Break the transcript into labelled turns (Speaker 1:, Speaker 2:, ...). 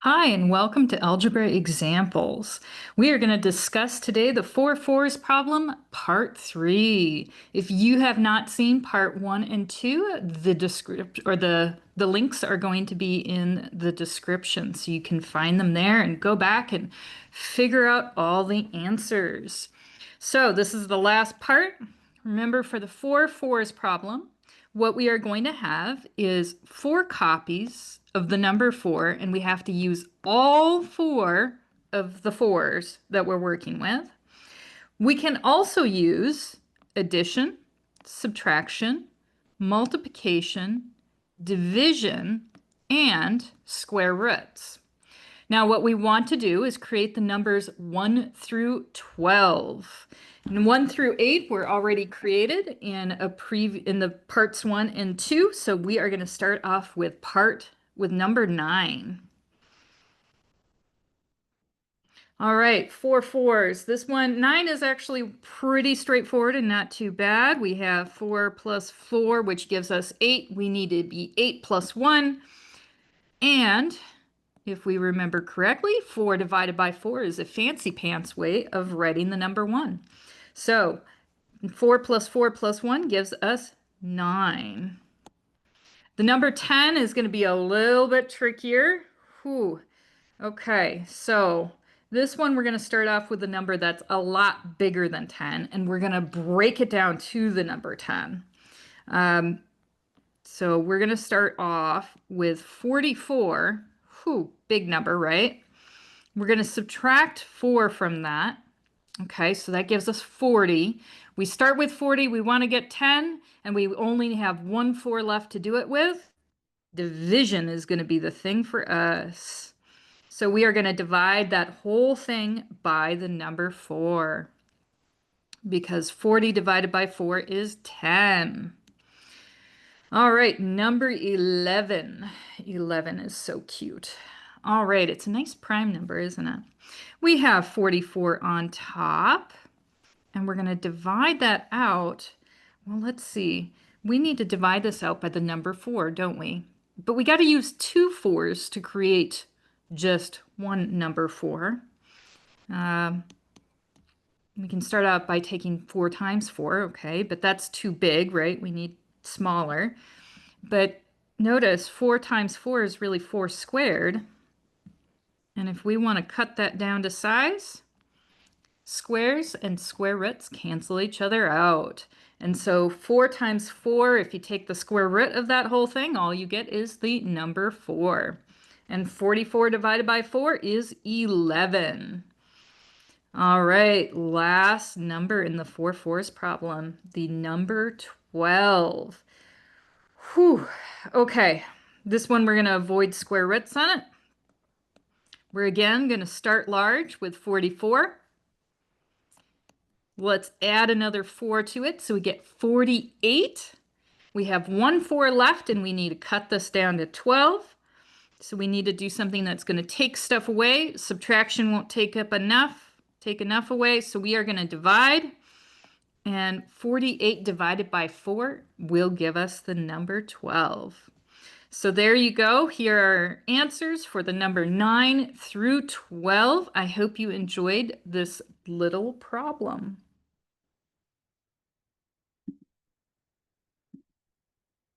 Speaker 1: Hi, and welcome to Algebra Examples. We are going to discuss today the 4 fours problem, part 3. If you have not seen part 1 and 2, the links are going to be in the description, so you can find them there and go back and figure out all the answers. So this is the last part. Remember, for the 4 fours problem, what we are going to have is 4 copies of the number 4, and we have to use all 4 of the 4s that we're working with. We can also use addition, subtraction, multiplication, division, and square roots. Now, what we want to do is create the numbers 1 through 12. And 1 through 8 were already created in the parts 1 and 2, so we are going to start off with number 9. All right, 4 fours. This one, 9 is actually pretty straightforward and not too bad. We have 4 plus 4, which gives us 8. We need to be 8 plus 1. And if we remember correctly, 4 divided by 4 is a fancy pants way of writing the number 1. So 4 plus 4 plus 1 gives us 9. The number 10 is going to be a little bit trickier. Whew. Okay, so this one we're going to start off with a number that's a lot bigger than 10, and we're going to break it down to the number 10. So we're going to start off with 44. Whew, big number, right? We're going to subtract 4 from that. Okay, so that gives us 40. We start with 40, we want to get 10, and we only have 1 4 left to do it with. Division is going to be the thing for us. So we are going to divide that whole thing by the number 4, because 40 divided by 4 is 10. All right, number 11. 11 is so cute. All right, it's a nice prime number, isn't it? We have 44 on top, and we're going to divide that out. Well, let's see. We need to divide this out by the number 4, don't we? But we got to use 2 4s to create just one number 4. We can start out by taking 4 times 4, okay, but that's too big, right? We need smaller. But notice 4 times 4 is really 4 squared. And if we want to cut that down to size, squares and square roots cancel each other out. And so 4 times 4, if you take the square root of that whole thing, all you get is the number 4. And 44 divided by 4 is 11. All right, last number in the 4 fours problem, the number 12. Whew. Okay, this one we're going to avoid square roots on it. We're again going to start large with 44. Let's add another 4 to it, so we get 48. We have 1 4 left, and we need to cut this down to 12. So we need to do something that's going to take stuff away. Subtraction won't take enough away, so we are going to divide. And 48 divided by 4 will give us the number 12. So there you go. Here are answers for the number 9 through 12. I hope you enjoyed this little problem.